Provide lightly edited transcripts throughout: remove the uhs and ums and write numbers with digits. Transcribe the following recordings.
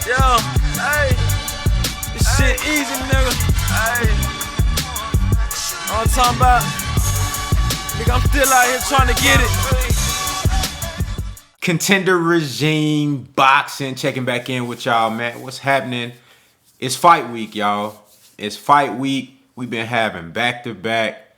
Yo, hey, this shit easy, nigga. Hey, all I'm talking about, nigga, I'm still out here trying to get it. Contender Regime Boxing, checking back in with y'all, man. What's happening? It's fight week, y'all. It's fight week. We've been having back-to-back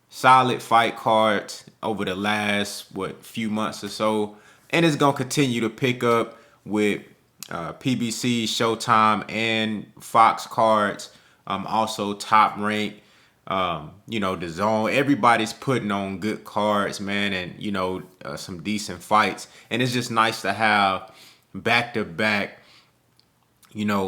solid fight cards over the last, few months or so. And it's going to continue to pick up with PBC, Showtime, and Fox cards. Also Top Rank, the Zone. Everybody's putting on good cards, man, and, some decent fights. And it's just nice to have back-to-back,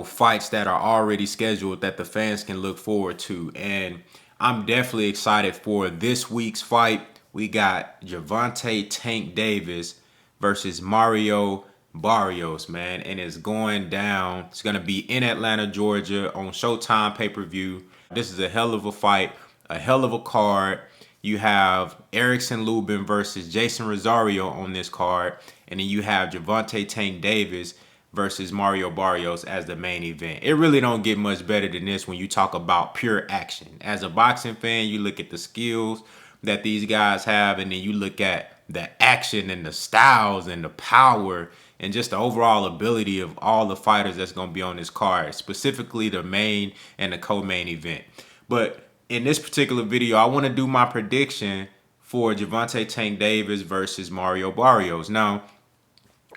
fights that are already scheduled that the fans can look forward to. And I'm definitely excited for this week's fight. We got Gervonta Tank Davis versus Mario Barrios, man. And it's going down. It's going to be in Atlanta, Georgia on Showtime pay-per-view. This is a hell of a fight, a hell of a card. You have Erickson Lubin versus Jason Rosario on this card. And then you have Gervonta Tank Davis versus Mario Barrios as the main event. It really don't get much better than this when you talk about pure action. As a boxing fan, you look at the skills that these guys have, and then you look at the action and the styles and the power and just the overall ability of all the fighters that's going to be on this card, specifically the main and the co-main event. But in this particular video, I want to do my prediction for Gervonta Tank Davis versus Mario Barrios. Now,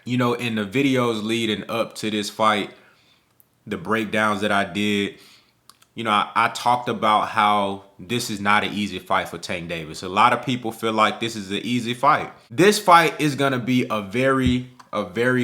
in the videos leading up to this fight, the breakdowns that I did, I talked about how this is not an easy fight for Tank Davis. A lot of people feel like this is an easy fight. This fight is going to be a very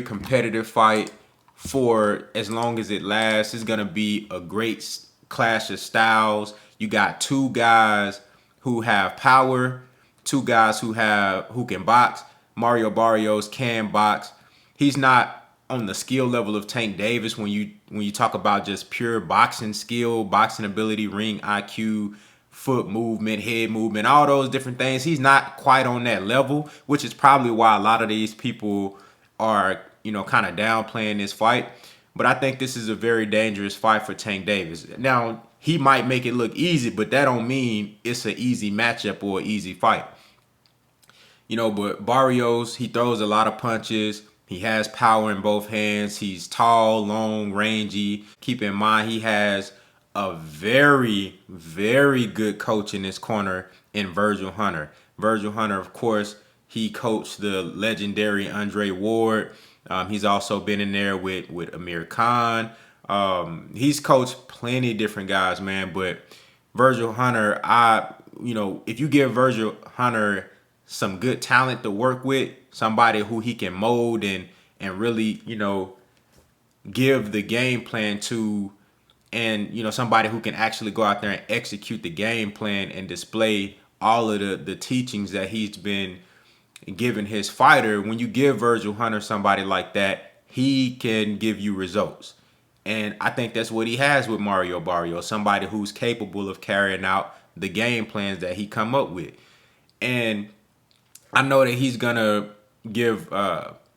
competitive fight for as long as it lasts. It's going to be a great clash of styles. You got two guys who have power, two guys who can box. Mario Barrios can box. He's not on the skill level of Tank Davis when you talk about just pure boxing skill, boxing ability, ring IQ, foot movement, head movement, all those different things. He's not quite on that level, which is probably why a lot of these people are, kind of downplaying this fight. But I think this is a very dangerous fight for Tank Davis. Now, he might make it look easy, but that don't mean it's an easy matchup or an easy fight. But Barrios, he throws a lot of punches. He has power in both hands. He's tall, long, rangy. Keep in mind, he has a very good coach in this corner in Virgil Hunter. Virgil Hunter, of course, he coached the legendary Andre Ward. He's also been in there with Amir Khan. He's coached plenty of different guys, man. But Virgil Hunter, if you give Virgil Hunter some good talent to work with, somebody who he can mold and really, give the game plan to, and, somebody who can actually go out there and execute the game plan and display all of the teachings that he's been giving his fighter. When you give Virgil Hunter somebody like that, he can give you results. And I think that's what he has with Mario Barrios, somebody who's capable of carrying out the game plans that he come up with. And I know that he's going to give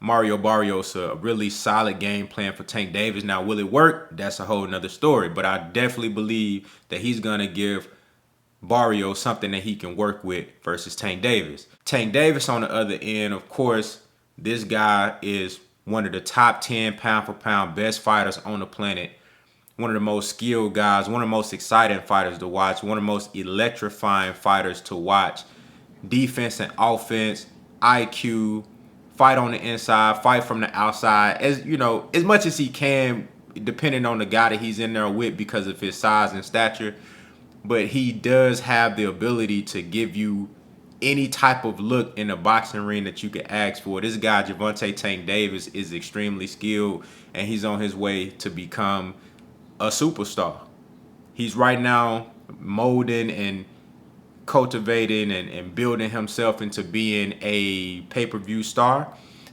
Mario Barrios a really solid game plan for Tank Davis. Now, will it work? That's a whole nother story. But I definitely believe that he's going to give Barrios something that he can work with versus Tank Davis. Tank Davis on the other end, of course, this guy is one of the top 10 pound for pound best fighters on the planet. One of the most skilled guys, one of the most exciting fighters to watch, one of the most electrifying fighters to watch. Defense and offense, IQ, fight on the inside, fight from the outside, as much as he can, depending on the guy that he's in there with because of his size and stature. But he does have the ability to give you any type of look in the boxing ring that you could ask for. This guy, Gervonta Tank Davis, is extremely skilled, and he's on his way to become a superstar. He's right now molding and cultivating and building himself into being a pay-per-view star.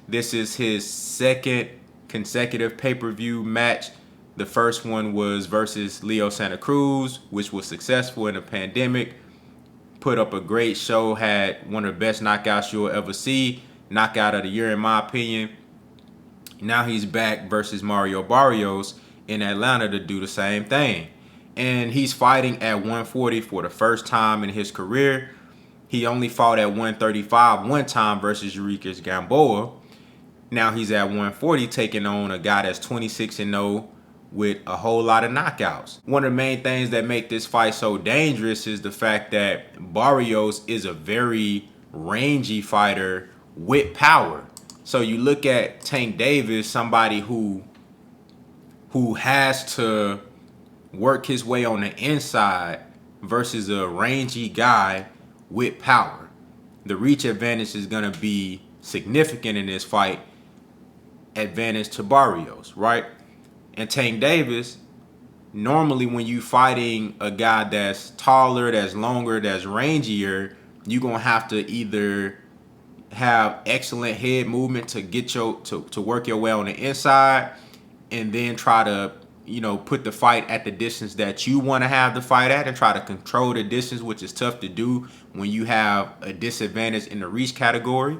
This is his second consecutive pay-per-view match. The first one was versus Leo Santa Cruz, which was successful in the pandemic. Put up a great show, had one of the best knockouts you'll ever see. Knockout of the year, in my opinion. Now he's back versus Mario Barrios in Atlanta to do the same thing. And he's fighting at 140 for the first time in his career. He only fought at 135 one time versus Eureka's Gamboa. Now he's at 140 taking on a guy that's 26-0 with a whole lot of knockouts. One of the main things that make this fight so dangerous is the fact that Barrios is a very rangy fighter with power. So you look at Tank Davis, somebody who has to work his way on the inside versus a rangy guy with power. The reach advantage is going to be significant in this fight. Advantage to Barrios, right? And Tank Davis, normally when you fighting a guy that's taller, that's longer, that's rangier, you're going to have to either have excellent head movement to get to work your way on the inside, and then try to, you know, put the fight at the distance that you want to have the fight at and try to control the distance, which is tough to do when you have a disadvantage in the reach category.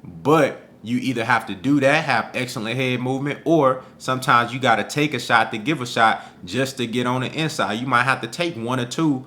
But you either have to do that, have excellent head movement, or sometimes you got to take a shot to give a shot just to get on the inside. You might have to take one or two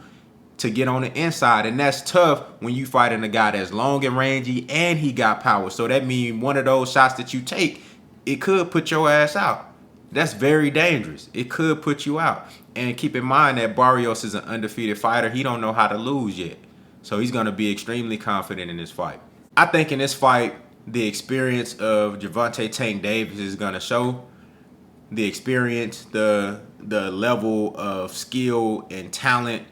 to get on the inside, and that's tough when you fighting a guy that's long and rangy and he got power. So that means one of those shots that you take, it could put your ass out. That's very dangerous. It could put you out. And keep in mind that Barrios is an undefeated fighter. He don't know how to lose yet. So he's going to be extremely confident in this fight. I think in this fight, the experience of Gervonta Tank Davis is going to show. The experience, the level of skill and talent,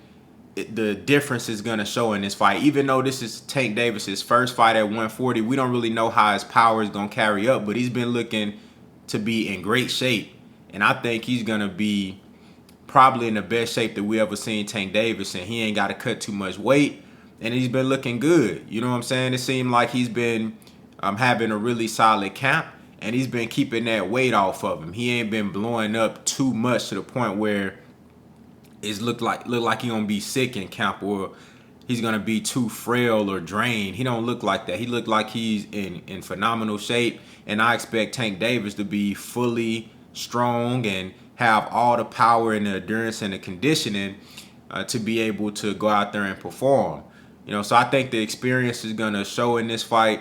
the difference is going to show in this fight. Even though this is Tank Davis's first fight at 140, we don't really know how his power is going to carry up, but he's been looking to be in great shape. And I think he's going to be probably in the best shape that we ever seen Tank Davis, and he ain't got to cut too much weight, and he's been looking good. You know what I'm saying? It seemed like he's been having a really solid camp, and he's been keeping that weight off of him. He ain't been blowing up too much to the point where it's look like he gonna be sick in camp, or he's gonna be too frail or drained. He don't look like that. He looked like he's in phenomenal shape, and I expect Tank Davis to be fully strong and have all the power and the endurance and the conditioning to be able to go out there and perform. You know, so I think the experience is gonna show in this fight.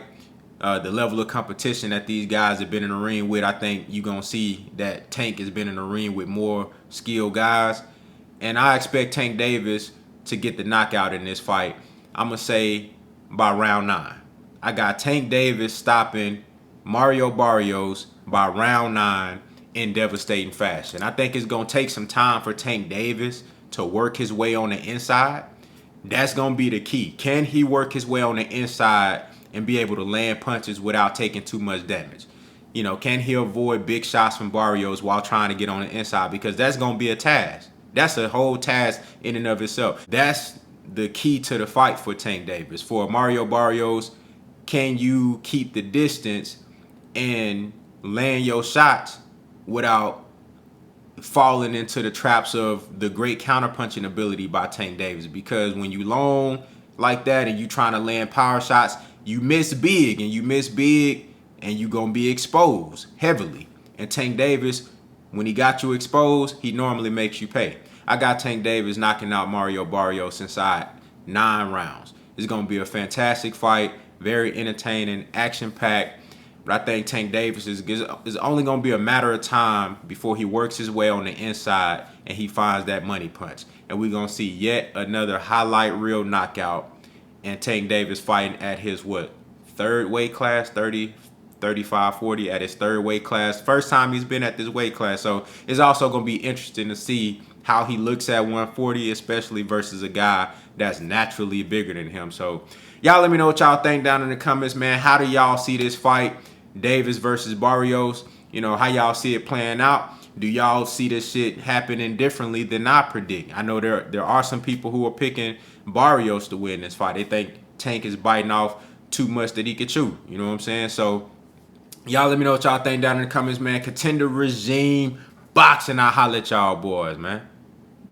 The level of competition that these guys have been in the ring with, I think you're gonna see that Tank has been in the ring with more skilled guys. And I expect Tank Davis to get the knockout in this fight. I'm going to say by round 9. I got Tank Davis stopping Mario Barrios by round 9 in devastating fashion. I think it's going to take some time for Tank Davis to work his way on the inside. That's going to be the key. Can he work his way on the inside and be able to land punches without taking too much damage? You know, can he avoid big shots from Barrios while trying to get on the inside? Because that's going to be a task. That's a whole task in and of itself. That's the key to the fight for Tank Davis. For Mario Barrios, can you keep the distance and land your shots without falling into the traps of the great counterpunching ability by Tank Davis? Because when you long like that and you trying to land power shots, you miss big, and you gonna be exposed heavily. And Tank Davis, when he got you exposed, he normally makes you pay. I got Tank Davis knocking out Mario Barrios inside 9 rounds. It's going to be a fantastic fight, very entertaining, action-packed. But I think Tank Davis is only going to be a matter of time before he works his way on the inside and he finds that money punch. And we're going to see yet another highlight reel knockout. And Tank Davis fighting at his, third weight class, 35, 40 at his third weight class. First time he's been at this weight class. So it's also going to be interesting to see how he looks at 140, especially versus a guy that's naturally bigger than him. So y'all let me know what y'all think down in the comments, man. How do y'all see this fight, Davis versus Barrios? You know, how y'all see it playing out? Do y'all see this shit happening differently than I predict? I know there are some people who are picking Barrios to win this fight. They think Tank is biting off too much that he could chew. You know what I'm saying? So y'all let me know what y'all think down in the comments, man. Contender regime boxing. I'll holler at y'all boys, man.